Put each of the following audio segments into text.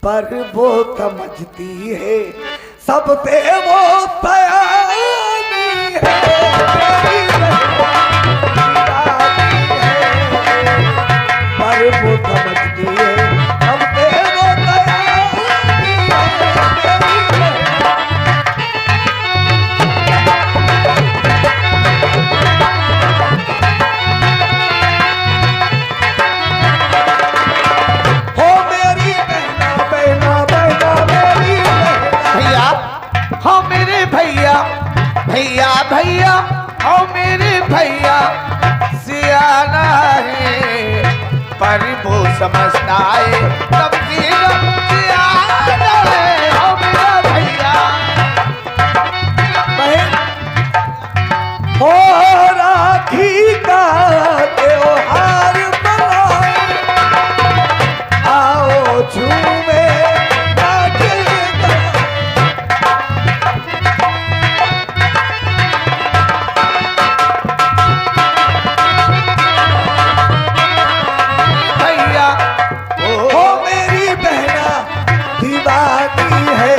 पर वो समझती है सब पे वो तैयारी है। पर वो समझती है सब पे वो तैयारी है। हो मेरी बहना बहना बहना मेरी भैया, हो मेरे भैया भैया भैया, हो मेरे भैया सियाना है पर वो समझता है तब सियाना है। हो मेरा भैया बहन, हो राखी का त्योहार मनाए, आओ झूमे नाचे भैया। हो मेरी बहना दीवानी है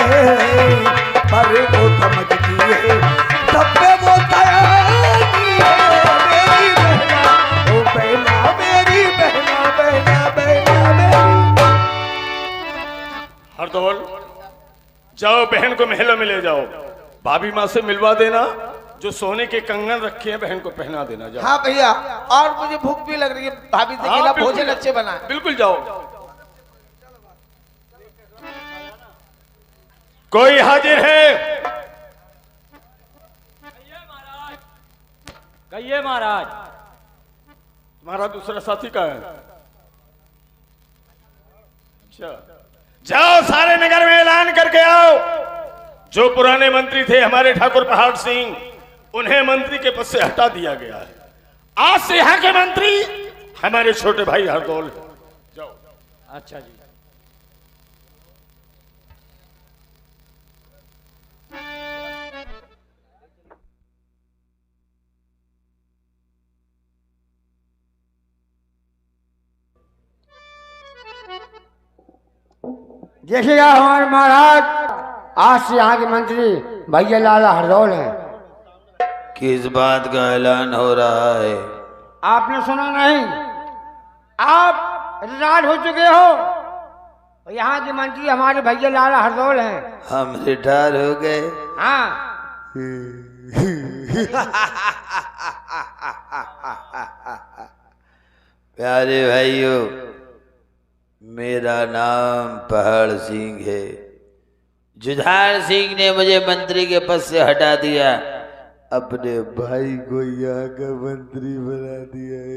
पर वो समझती है सब पे वो तैयारी है। मेरी बहना ओ बहना मेरी बहना बहना बहना मेरी। हरदौल जाओ, बहन को महलों में ले जाओ, भाभी माँ से मिलवा देना, जो सोने के कंगन रखे हैं बहन को पहना देना। जाओ। हाँ भैया, और मुझे भूख भी लग रही है, भाभी से हाँ, भोजन अच्छे बनाए। बिल्कुल जाओ। कोई हाजिर है? कहिए महाराज। तुम्हारा दूसरा साथी का है? अच्छा, जाओ सारे नगर में ऐलान करके आओ, जो पुराने मंत्री थे हमारे ठाकुर पहाड़ सिंह, उन्हें मंत्री के पद से हटा दिया गया है। आज से यहाँ के मंत्री हमारे छोटे भाई हरदौल हैं। जाओ। अच्छा जी। देखिएगा हमारे महाराज, आज से यहाँ के मंत्री भैया लाला हरदौल हैं। किस बात का ऐलान हो रहा है? आपने सुना नहीं? आप रिटायर्ड हो चुके हो, यहाँ के मंत्री हमारे भैया लाला हरदौल हैं। हम रिटायर हो गए? हाँ। प्यारे भाइयों, मेरा नाम पहाड़ सिंह है। जुझार सिंह ने मुझे मंत्री के पद से हटा दिया, अपने भाई को यहाँ का मंत्री बना दिया है।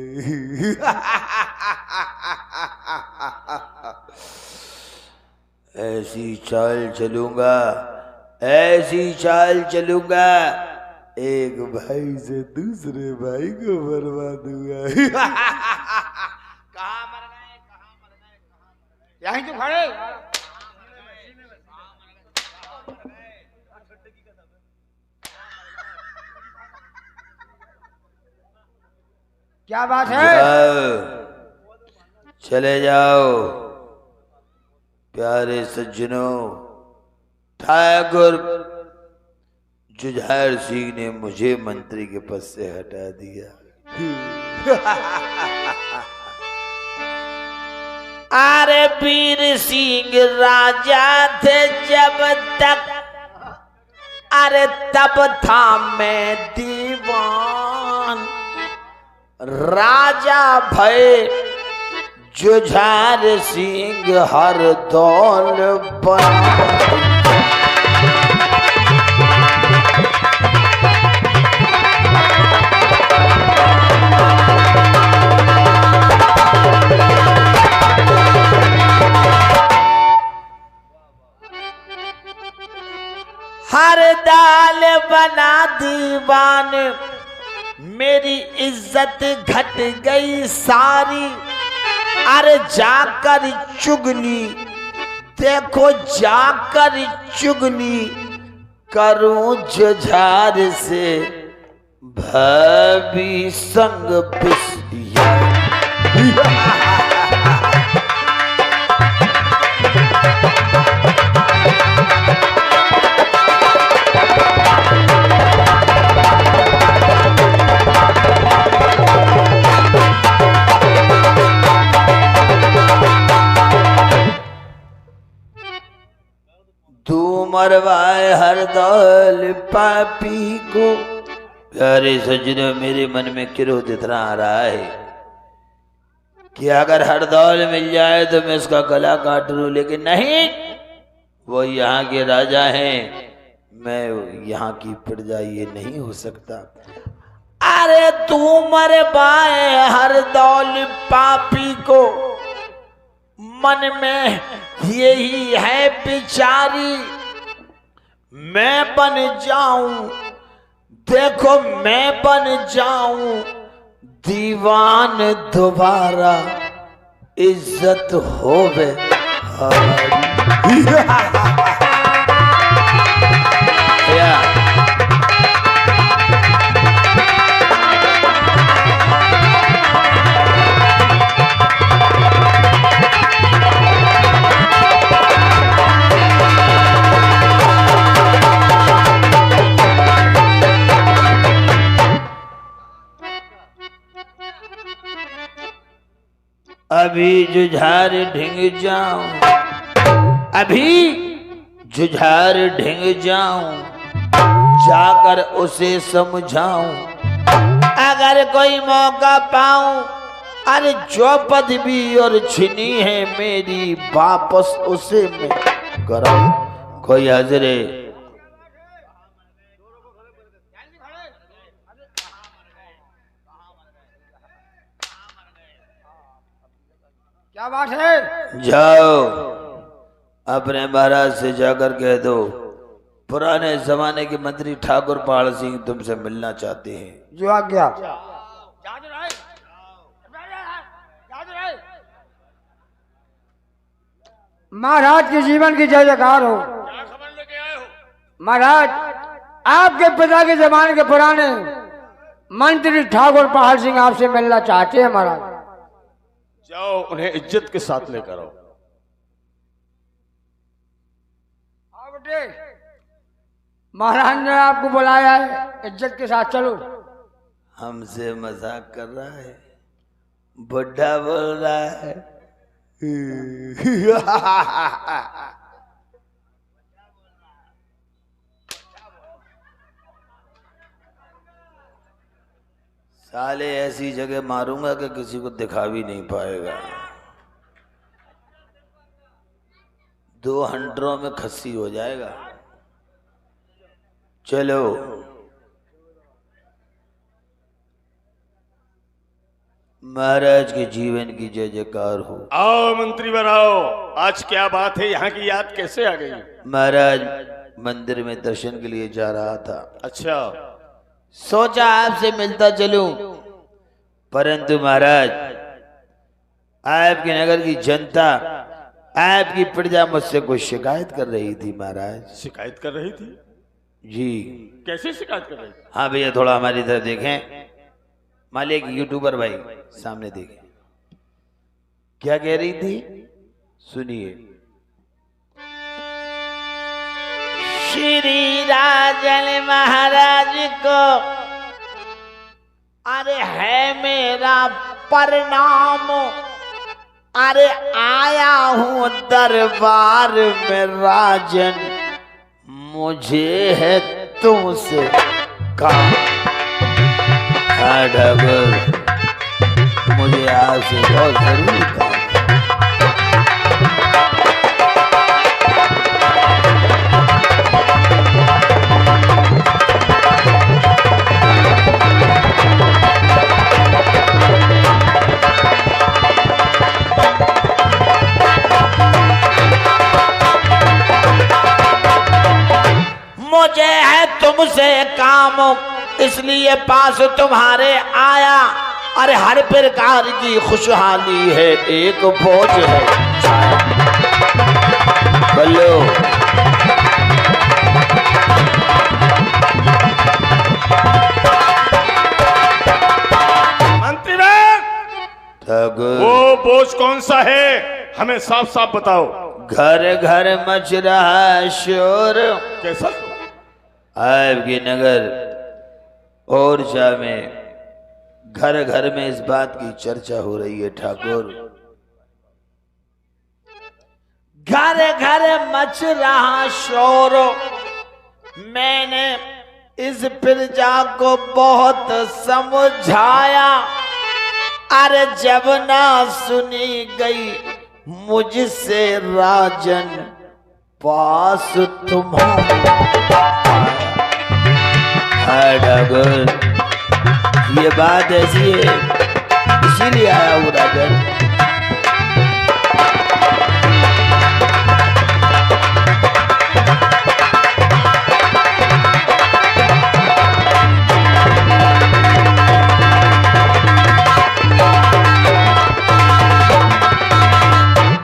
ऐसी चाल चलूंगा, ऐसी चाल चलूंगा, एक भाई से दूसरे भाई को बर्बाद दूंगा। यहीं तो खड़े। क्या बात है? जाओ, चले जाओ। प्यारे सज्जनों, ठाकुर जुझार सिंह ने मुझे मंत्री के पद से हटा दिया। अरे वीर सिंह राजा थे जब तक, अरे तब था मैं दीवान। राजा भय जुझार सिंह हरदौल बन। हर दाल बना दीवान, मेरी इज्जत घट गई सारी। अरे जाकर चुगली, देखो जाकर चुगली करूं जुझार से, भाभी संग पिसिया। मरवाए हर दौल पापी को। प्यारे सज्जनों, मेरे मन में क्रोध इतना आ रहा है कि अगर हर दौल मिल जाए तो मैं उसका गला काट लूं, लेकिन नहीं, वो यहाँ के राजा हैं, मैं यहाँ की प्रजा, ये नहीं हो सकता। अरे तू मरवाए हर दौल पापी को, मन में यही है बिचारी, मैं बन जाऊं, देखो मैं बन जाऊं दीवान दोबारा, इज्जत होवे अभी जुझार ढिंग जाऊं, अभी जुझार ढिंग जाऊं, जाकर उसे समझाऊं, अगर कोई मौका पाऊं, अरे जो पदवी और छिनी है मेरी, वापस उसे मैं कराऊं। कोई हाजिरे क्या बात है? जाओ अपने महाराज से जाकर कह दो, पुराने जमाने के मंत्री ठाकुर पहाड़ सिंह तुमसे मिलना चाहते हैं। जो आज्ञा। महाराज के जीवन की जय जयकार हो। महाराज, आपके पिता के जमाने के पुराने मंत्री ठाकुर पहाड़ सिंह आपसे मिलना चाहते हैं। महाराज जाओ, उन्हें इज्जत के साथ लेकर आओ। बेटे, महाराज ने आपको बुलाया है, इज्जत के साथ चलो। हमसे मजाक कर रहा है, बुढ़ा बोल रहा है। साले ऐसी जगह मारूंगा कि किसी को दिखा भी नहीं पाएगा। 2 हंटरों में खस्सी हो जाएगा। चलो महाराज के जीवन की जय जयकार हो। आओ मंत्रीवर आओ, आज क्या बात है, यहाँ की याद कैसे आ गई? महाराज मंदिर में दर्शन के लिए जा रहा था। अच्छा, सोचा आपसे मिलता चलूं, परंतु महाराज आपके नगर की जनता, आपकी प्रजा मुझसे कुछ शिकायत कर रही थी। महाराज शिकायत कर रही थी? जी। कैसे शिकायत कर रही थी? हाँ भैया, थोड़ा हमारी तरफ देखें। मालिक यूट्यूबर भाई सामने देखें, क्या कह रही थी, सुनिए। श्री राजन महाराज को अरे है मेरा प्रणाम, अरे आया हूं दरबार में राजन, मुझे है तुमसे काम। हाँ ठाकुर, मुझे आपसे बहुत जरूरी काम है। मुझे है तुमसे काम, इसलिए पास तुम्हारे आया, अरे हर प्रकार की खुशहाली है, एक बोझ है बोलो। मंत्रीवर, ठाकुर, वो बोझ कौन सा है, हमें साफ साफ बताओ। घर घर मच रहा शोर, कैसा? आपके नगर ओरछा में घर घर में इस बात की चर्चा हो रही है ठाकुर। घर घर मच रहा शोर, मैंने इस प्रजा को बहुत समझाया, अरे जब ना सुनी गई मुझसे राजन पास तुम्हारा। हाँ ठाकुर, ये बात ऐसी है, इसीलिए आया हूँ राजन।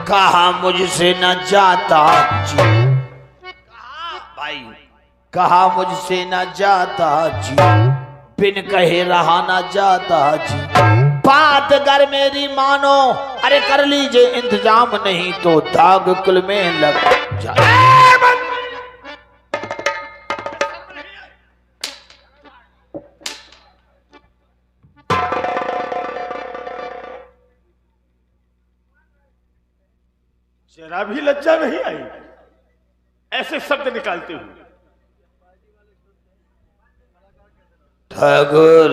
कहा मुझसे न जाता जी, भाई कहा मुझसे न जाता जी, बिन कहे रहा न जाता जी, बात अगर मेरी मानो, अरे कर लीजिए इंतजाम, नहीं तो दाग कुल में लग जाए। जरा भी लज्जा नहीं आई ऐसे शब्द निकालते हुए। ठाकुर,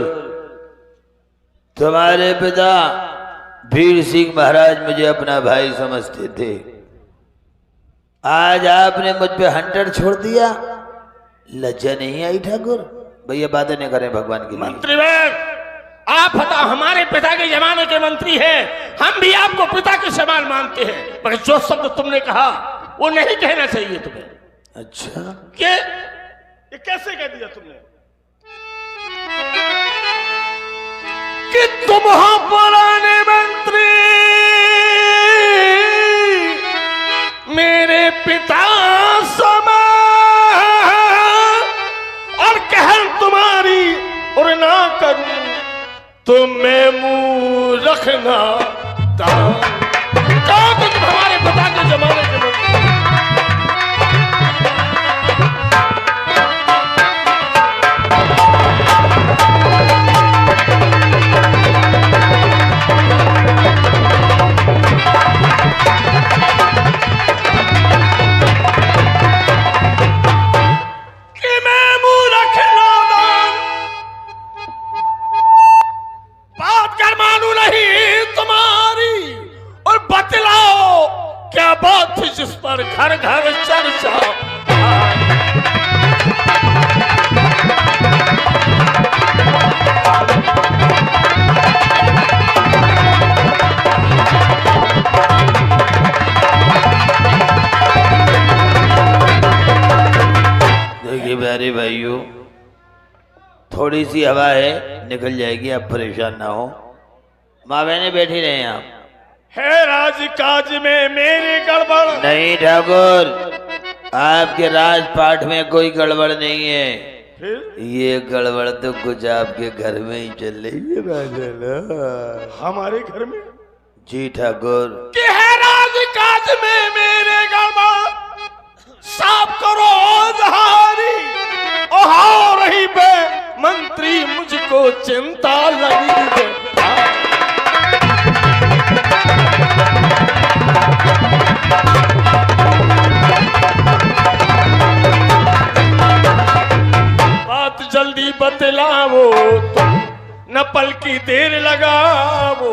तुम्हारे पिता वीर सिंह महाराज मुझे अपना भाई समझते थे, आज आपने मुझ पे हंटर छोड़ दिया, लज्जा नहीं आई ठाकुर? भैया बातें नहीं करें भगवान के लिए। मंत्रीवर, आप हमारे पिता के जमाने के मंत्री हैं, हम भी आपको पिता के समान मानते हैं, मगर जो शब्द तुमने कहा वो नहीं कहना चाहिए तुम्हें। अच्छा, ये कैसे कह दिया तुमने कि तुम हो पुराने मंत्री, मेरे पिता समान, और कहर तुम्हारी और ना करूं तो मैं मुंह रखना दान। कहो तो तुम हमारे पिता के जमाने के मंत्री। जिस पर घर घर चर्चा, देखिए प्यारे भाइयों, थोड़ी सी हवा है, निकल जाएगी, आप परेशान ना हो। माँ बहने बैठी रहे आप। है राजकाज में मेरी गड़बड़ नहीं ठाकुर, आपके राजपाट में कोई गड़बड़ नहीं है, फिर ये गड़बड़ तो कुछ आपके घर में ही चल रही है राजन। हमारे घर में? जी ठाकुर। कि है राजकाज में मेरे गड़बड़, साफ करो जहारी, ओहो रही बे मंत्री, मुझको चिंता लगी है। बात जल्दी बतलाओ तुम, न पल की देर लगाओ,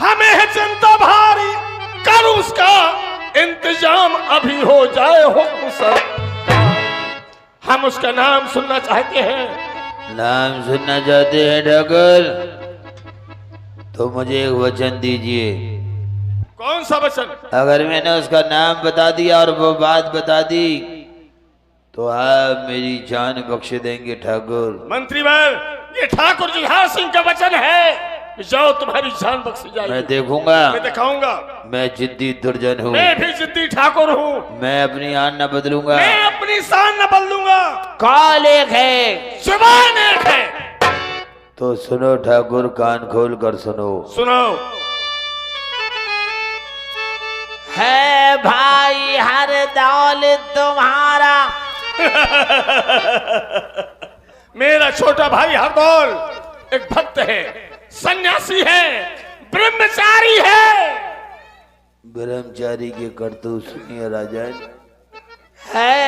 हमें है चिंता भारी, कर उसका इंतजाम अभी हो जाए हुक्म सर। हम उसका नाम सुनना चाहते हैं। नाम सुनना चाहते हैं ठाकुर? तो मुझे एक वचन दीजिए। कौन सा वचन? अगर मैंने उसका नाम बता दिया और वो बात बता दी तो आप मेरी जान बख्श देंगे ठाकुर। मंत्रीवर, ये ठाकुर जुझार सिंह का वचन है, जाओ तुम्हारी जान बख्शी जाएगी। मैं देखूंगा, मैं दिखाऊंगा। मैं जिद्दी दुर्जन हूँ, मैं भी जिद्दी ठाकुर हूँ, मैं अपनी आन न बदलूंगा, मैं अपनी शान न बदलूंगा। कॉल एक है, जुबान एक है। तो सुनो ठाकुर, कान खोल कर सुनो। सुनो। है भाई हर दौल तुम्हारा, मेरा छोटा भाई हरदौल एक भक्त है, सन्यासी है, ब्रह्मचारी है। ब्रह्मचारी के करतूत सुनिए राजन। है